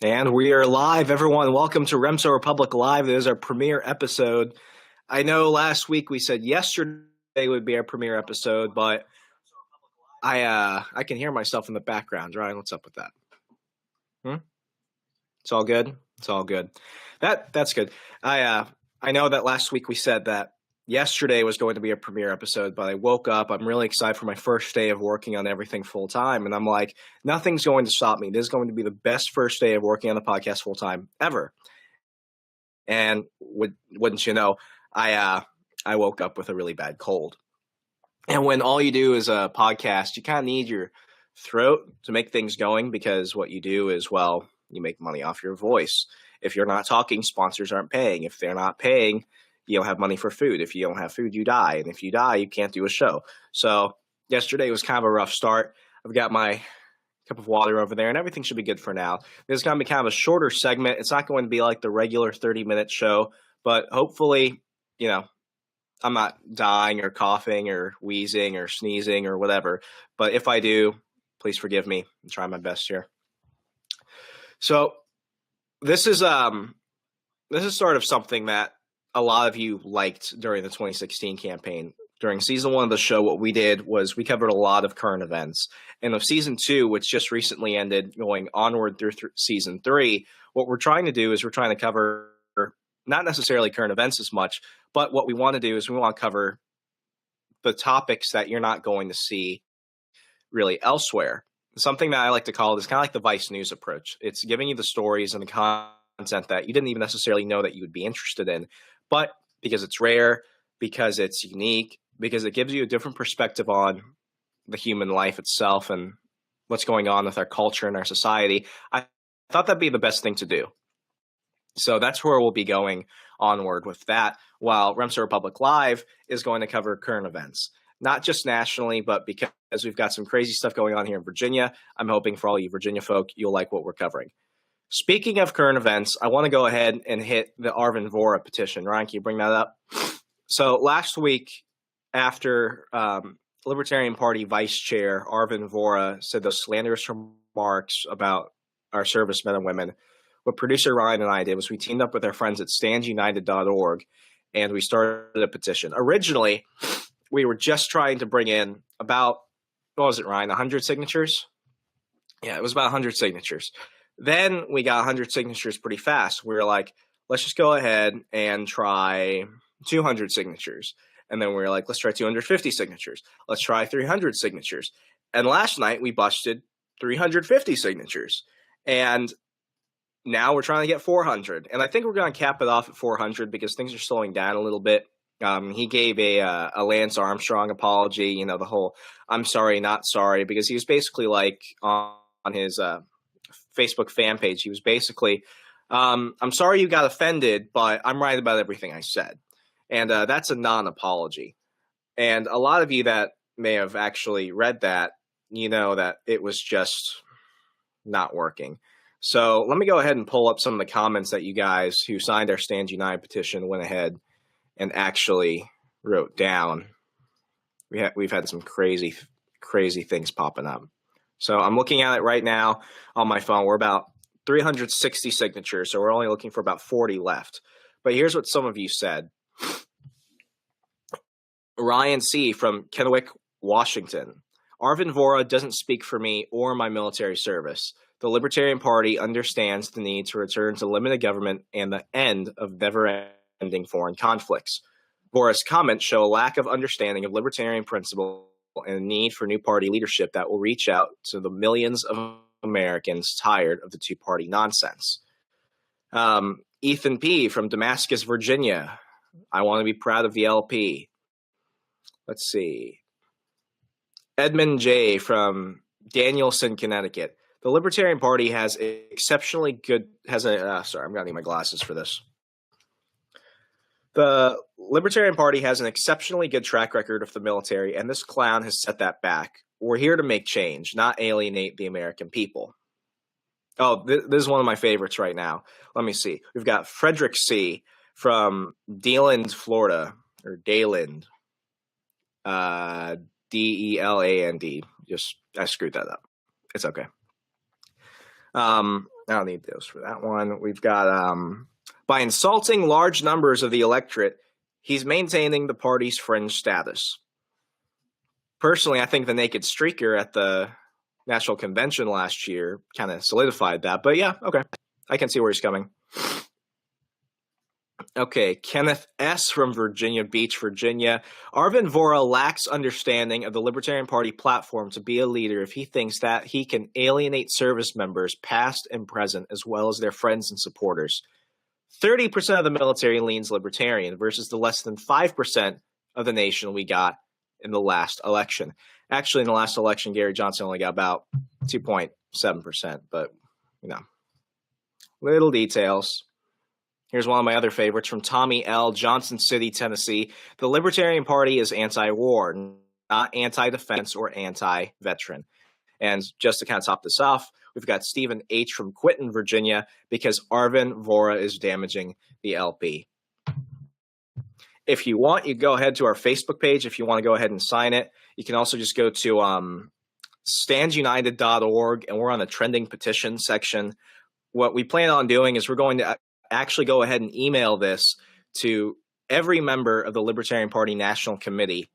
And we are live, everyone. Welcome to Remso Republic Live. This is our premiere episode. I know last week we said yesterday would be our premiere episode, but I can hear myself in the background. Ryan, what's up with that? It's all good. It's all good. That's good. I know that last week we said that yesterday was going to be a premiere episode, but I woke up. I'm really excited for my first day of working on everything full time. And I'm like, nothing's going to stop me. This is going to be the best first day of working on the podcast full time ever. And wouldn't you know, I woke up with a really bad cold. And when all you do is a podcast, you kind of need your throat to make things going, because what you do is, well, you make money off your voice. If you're not talking, sponsors aren't paying. If they're not paying, you don't have money for food. If you don't have food, you die. And if you die, you can't do a show. So yesterday was kind of a rough start. I've got my cup of water over there, and everything should be good for now. This is going to be kind of a shorter segment. It's not going to be like the regular 30-minute show, but hopefully, I'm not dying or coughing or wheezing or sneezing or whatever. But if I do, please forgive me. I'm trying my best here. So this is sort of something that a lot of you liked during the 2016 campaign. During season 1 of the show, what we did was we covered a lot of current events. And of season 2, which just recently ended, going onward through season 3, what we're trying to do is we're trying to cover not necessarily current events as much, but what we want to do is we want to cover the topics that you're not going to see really elsewhere. Something that I like to call it is kind of like the Vice News approach. It's giving you the stories and the content that you didn't even necessarily know that you would be interested in. But because it's rare, because it's unique, because it gives you a different perspective on the human life itself and what's going on with our culture and our society, I thought that'd be the best thing to do. So that's where we'll be going onward with that, while Remso Republic Live is going to cover current events. Not just nationally, but because we've got some crazy stuff going on here in Virginia, I'm hoping for all you Virginia folk, you'll like what we're covering. Speaking of current events, I want to go ahead and hit the Arvin Vohra petition. Ryan, can you bring that up? So last week, after Libertarian Party Vice Chair Arvin Vohra said those slanderous remarks about our servicemen and women, what producer Ryan and I did was we teamed up with our friends at standsunited.org, and we started a petition. Originally, we were just trying to bring in about, what was it, Ryan, 100 signatures? Yeah, it was about 100 signatures. Then we got 100 signatures pretty fast. We were like, let's just go ahead and try 200 signatures. And then we were like, let's try 250 signatures. Let's try 300 signatures. And last night we busted 350 signatures. And now we're trying to get 400. And I think we're going to cap it off at 400 because things are slowing down a little bit. He gave a Lance Armstrong apology, the whole I'm sorry, not sorry, because he was basically like on his Facebook fan page, he was basically, I'm sorry you got offended, but I'm right about everything I said. And that's a non-apology. And a lot of you that may have actually read that, that it was just not working. So let me go ahead and pull up some of the comments that you guys who signed our Stand United petition went ahead and actually wrote down. We've had some crazy things popping up. So I'm looking at it right now on my phone. We're about 360 signatures, so we're only looking for about 40 left. But here's what some of you said. Ryan C. from Kennewick, Washington. Arvin Vohra doesn't speak for me or my military service. The Libertarian Party understands the need to return to limited government and the end of never-ending foreign conflicts. Vohra's comments show a lack of understanding of libertarian principle and a need for new party leadership that will reach out to the millions of Americans tired of the two-party nonsense. Ethan P. from Damascus, Virginia. I want to be proud of the LP. Let's see. Edmund J. from Danielson, Connecticut. The Libertarian Party has exceptionally good, sorry, I'm going to need my glasses for this. The Libertarian Party has an exceptionally good track record of the military, and this clown has set that back. We're here to make change, not alienate the American people. Oh, this is one of my favorites right now. Let me see. We've got Frederick C. from Deland, Florida, or Deland. Deland. I screwed that up. It's okay. I don't need those for that one. We've got by insulting large numbers of the electorate, he's maintaining the party's fringe status. Personally, I think the naked streaker at the National Convention last year kind of solidified that. But yeah, okay. I can see where he's coming. Okay, Kenneth S. from Virginia Beach, Virginia. Arvin Vohra lacks understanding of the Libertarian Party platform to be a leader if he thinks that he can alienate service members, past and present, as well as their friends and supporters. 30% of the military leans Libertarian versus the less than 5% of the nation we got in the last election. Actually, in the last election, Gary Johnson only got about 2.7%, but, you know, little details. Here's one of my other favorites from Tommy L., Johnson City, Tennessee. The Libertarian Party is anti-war, not anti-defense or anti-veteran. And just to kind of top this off, we've got Stephen H. from Quinton, Virginia, because Arvin Vohra is damaging the LP. If you want, you go ahead to our Facebook page if you want to go ahead and sign it. You can also just go to standsunited.org, and we're on the trending petition section. What we plan on doing is we're going to actually go ahead and email this to every member of the Libertarian Party National Committee,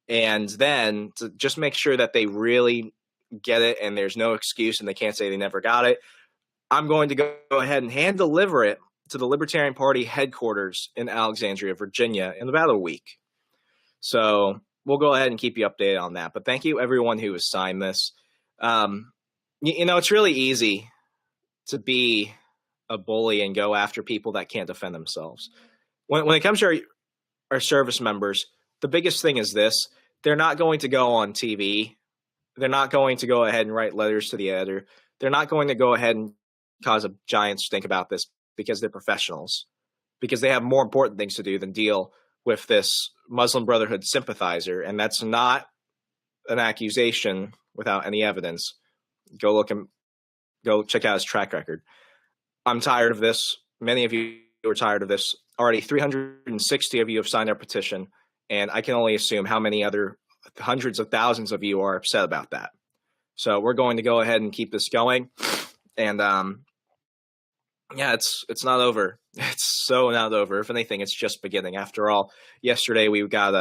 and then to just make sure that they really get it and there's no excuse and they can't say they never got it. I'm going to go ahead and hand deliver it to the Libertarian Party headquarters in Alexandria, Virginia in about a week. So we'll go ahead and keep you updated on that. But thank you everyone who has signed this. It's really easy to be a bully and go after people that can't defend themselves. When it comes to our service members, the biggest thing is this: they're not going to go on TV. They're not going to go ahead and write letters to the editor. They're not going to go ahead and cause a giant stink about this because they're professionals, because they have more important things to do than deal with this Muslim Brotherhood sympathizer. And that's not an accusation without any evidence. Go check out his track record. I'm tired of this. Many of you are tired of this. Already 360 of you have signed our petition, and I can only assume how many other hundreds of thousands of you are upset about that. So we're going to go ahead and keep this going. And it's not over. It's so not over. If anything, it's just beginning. After all, yesterday we got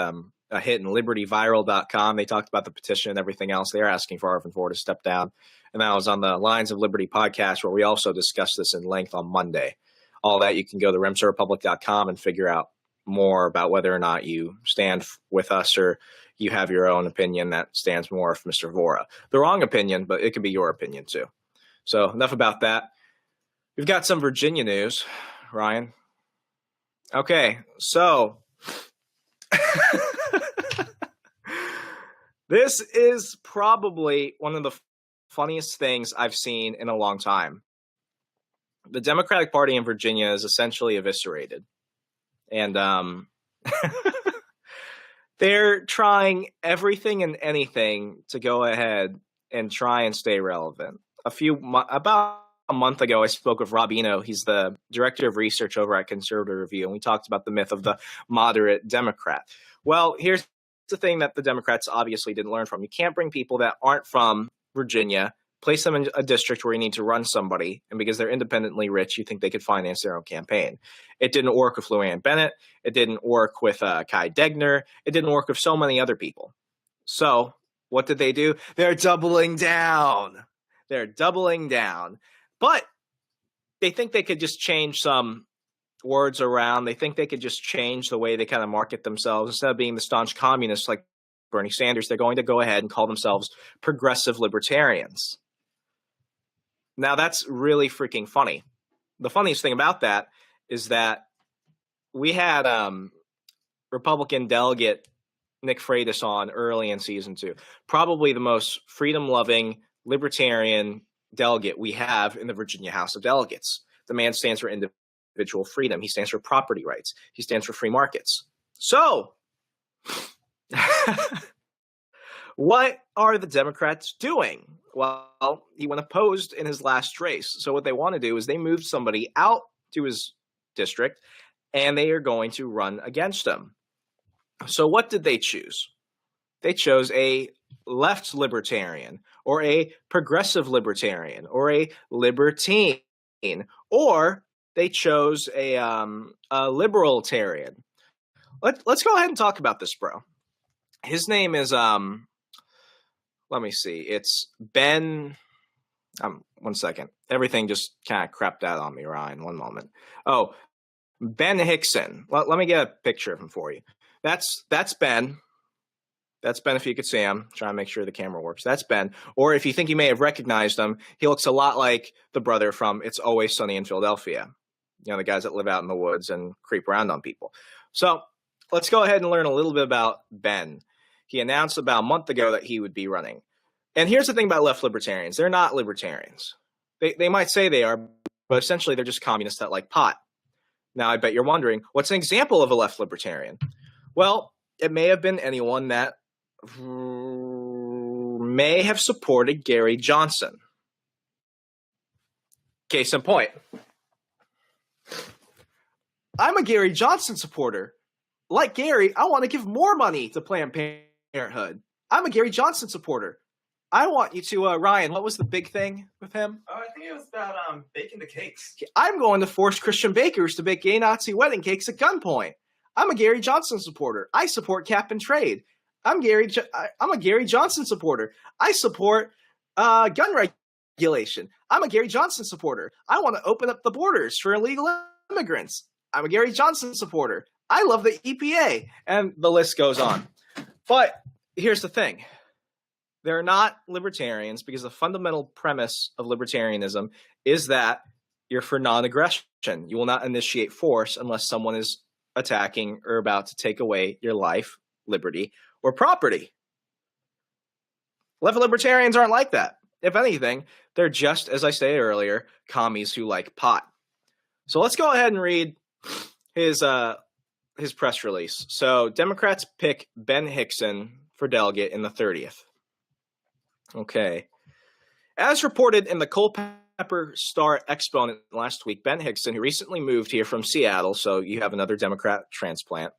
a hit in libertyviral.com. They talked about the petition and everything else. They're asking for Arvin Vohra to step down. And that was on the Lines of Liberty podcast, where we also discussed this in length on Monday. All that, you can go to remsorepublic.com and figure out more about whether or not you stand with us or you have your own opinion that stands more with Mr. Vohra. The wrong opinion, but it could be your opinion too. So enough about that. We've got some Virginia news, Ryan. Okay, so this is probably one of the funniest things I've seen in a long time. The Democratic Party in Virginia is essentially eviscerated. And they're trying everything and anything to go ahead and try and stay relevant. About a month ago, I spoke with Rob Eno. He's the director of research over at Conservative Review, and we talked about the myth of the moderate Democrat. Well, here's the thing that the Democrats obviously didn't learn from. You can't bring people that aren't from Virginia, place them in a district where you need to run somebody, and because they're independently rich, you think they could finance their own campaign. It didn't work with Luann Bennett. It didn't work with Kai Degner. It didn't work with so many other people. So what did they do? They're doubling down. But they think they could just change some words around. They think they could just change the way they kind of market themselves. Instead of being the staunch communists like Bernie Sanders, they're going to go ahead and call themselves progressive libertarians. Now, that's really freaking funny. The funniest thing about that is that we had Republican delegate Nick Freitas on early in season 2, probably the most freedom-loving libertarian delegate we have in the Virginia House of Delegates. The man stands for individual freedom. He stands for property rights. He stands for free markets. So, what are the Democrats doing? Well, he went opposed in his last race. So what they want to do is they moved somebody out to his district, and they are going to run against him. So what did they choose? They chose a left libertarian, or a progressive libertarian, or a libertine. or they chose a libertarian. Let's go ahead and talk about this, bro. His name is let me see. It's Ben. 1 second. Everything just kind of crapped out on me, Ryan. 1 moment. Oh, Ben Hickson. Let me get a picture of him for you. That's Ben. That's Ben if you could see him. Trying to make sure the camera works. That's Ben. Or if you think you may have recognized him, he looks a lot like the brother from It's Always Sunny in Philadelphia. You know, the guys that live out in the woods and creep around on people. So let's go ahead and learn a little bit about Ben. He announced about a month ago that he would be running. And here's the thing about left libertarians. They're not libertarians. They might say they are, but essentially they're just communists that like pot. Now, I bet you're wondering, what's an example of a left libertarian? Well, it may have been anyone that may have supported Gary Johnson. Case in point. I'm a Gary Johnson supporter. Like Gary, I want to give more money to Planned Parenthood. I'm a Gary Johnson supporter. I want you to, Ryan, what was the big thing with him? Oh, I think it was about baking the cakes. I'm going to force Christian bakers to bake gay Nazi wedding cakes at gunpoint. I'm a Gary Johnson supporter. I support cap and trade. I'm a Gary Johnson supporter. I support gun regulation. I'm a Gary Johnson supporter. I want to open up the borders for illegal immigrants. I'm a Gary Johnson supporter. I love the EPA. And the list goes on. But here's the thing. They're not libertarians because the fundamental premise of libertarianism is that you're for non-aggression. You will not initiate force unless someone is attacking or about to take away your life, liberty, or property. Left libertarians aren't like that. If anything, they're just, as I stated earlier, commies who like pot. So let's go ahead and read his press release. So Democrats pick Ben Hickson for delegate in the 30th. Okay. As reported in the Culpeper Star Exponent last week, Ben Hickson, who recently moved here from Seattle, so you have another Democrat transplant,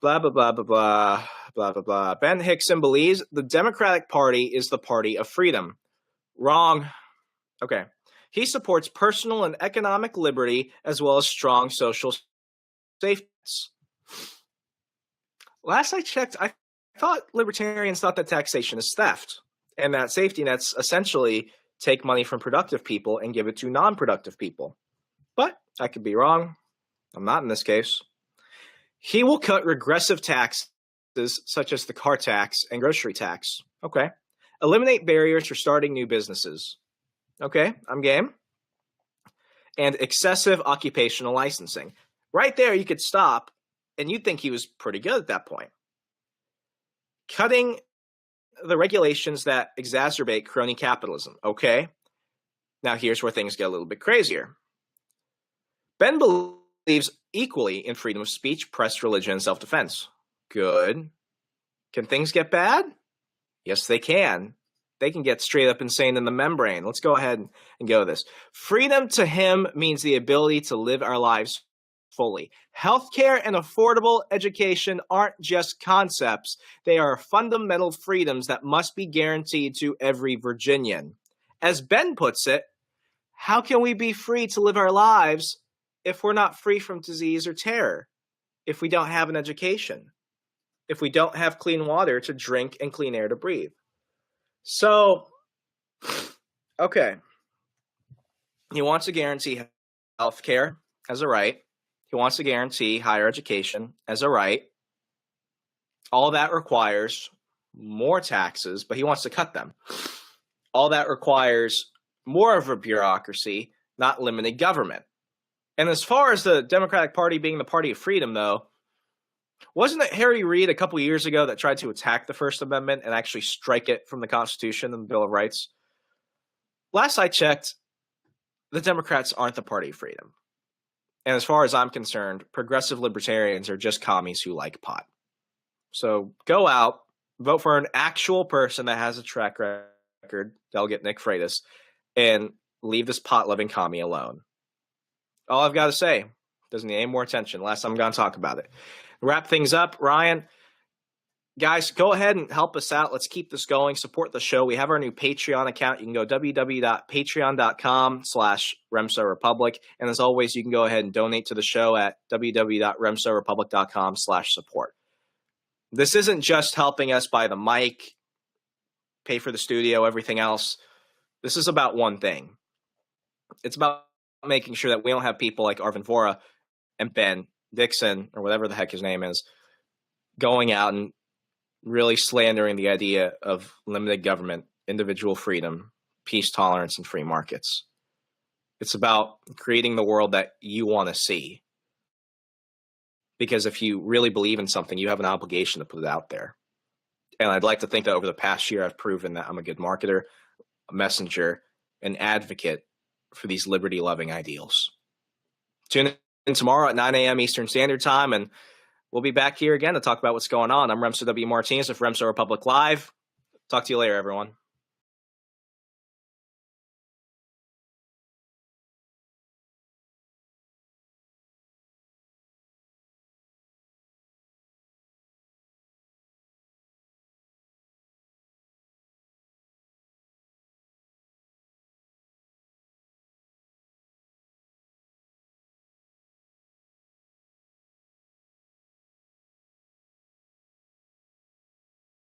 blah, blah, blah, blah, blah, blah, blah, blah. Ben Hickson believes the Democratic Party is the party of freedom. Wrong. Okay. He supports personal and economic liberty as well as strong social safety nets. Last I checked, I thought libertarians thought that taxation is theft and that safety nets essentially take money from productive people and give it to non-productive people. But I could be wrong. I'm not in this case. He will cut regressive taxes such as the car tax and grocery tax. Okay. Eliminate barriers for starting new businesses. Okay, I'm game. And excessive occupational licensing. Right there, you could stop, and you'd think he was pretty good at that point. Cutting the regulations that exacerbate crony capitalism. Okay, now here's where things get a little bit crazier. Ben believes equally in freedom of speech, press, religion, and self-defense. Good. Can things get bad? Yes, they can. They can get straight up insane in the membrane. Let's go ahead and go this. Freedom to him means the ability to live our lives fully. Healthcare and affordable education aren't just concepts. They are fundamental freedoms that must be guaranteed to every Virginian. As Ben puts it, how can we be free to live our lives if we're not free from disease or terror? If we don't have an education? If we don't have clean water to drink and clean air to breathe? So, okay. He wants to guarantee health care as a right. He wants to guarantee higher education as a right. All that requires more taxes, but he wants to cut them. All that requires more of a bureaucracy, not limited government. And as far as the Democratic Party being the party of freedom, though, wasn't it Harry Reid a couple years ago that tried to attack the First Amendment and actually strike it from the Constitution and the Bill of Rights? Last I checked, the Democrats aren't the party of freedom. And as far as I'm concerned, progressive libertarians are just commies who like pot. So go out, vote for an actual person that has a track record, Delegate Nick Freitas, and leave this pot-loving commie alone. All I've got to say, doesn't need any more attention. Last time I'm going to talk about it. Wrap things up, Ryan, guys, go ahead and help us out. Let's keep this going. Support the show. We have our new Patreon account. You can go www.patreon.com/Remso Republic. And as always, you can go ahead and donate to the show at www.remsorepublic.com/support. This isn't just helping us buy the mic, pay for the studio, everything else. This is about one thing. It's about making sure that we don't have people like Arvin Vohra and Ben Dixon, or whatever the heck his name is, going out and really slandering the idea of limited government, individual freedom, peace, tolerance, and free markets. It's about creating the world that you want to see. Because if you really believe in something, you have an obligation to put it out there. And I'd like to think that over the past year, I've proven that I'm a good marketer, a messenger, an advocate for these liberty-loving ideals. Tune in tomorrow at 9 a.m. Eastern Standard Time, and we'll be back here again to talk about what's going on. I'm Remso W. Martinez with Remso Republic Live. Talk to you later, everyone.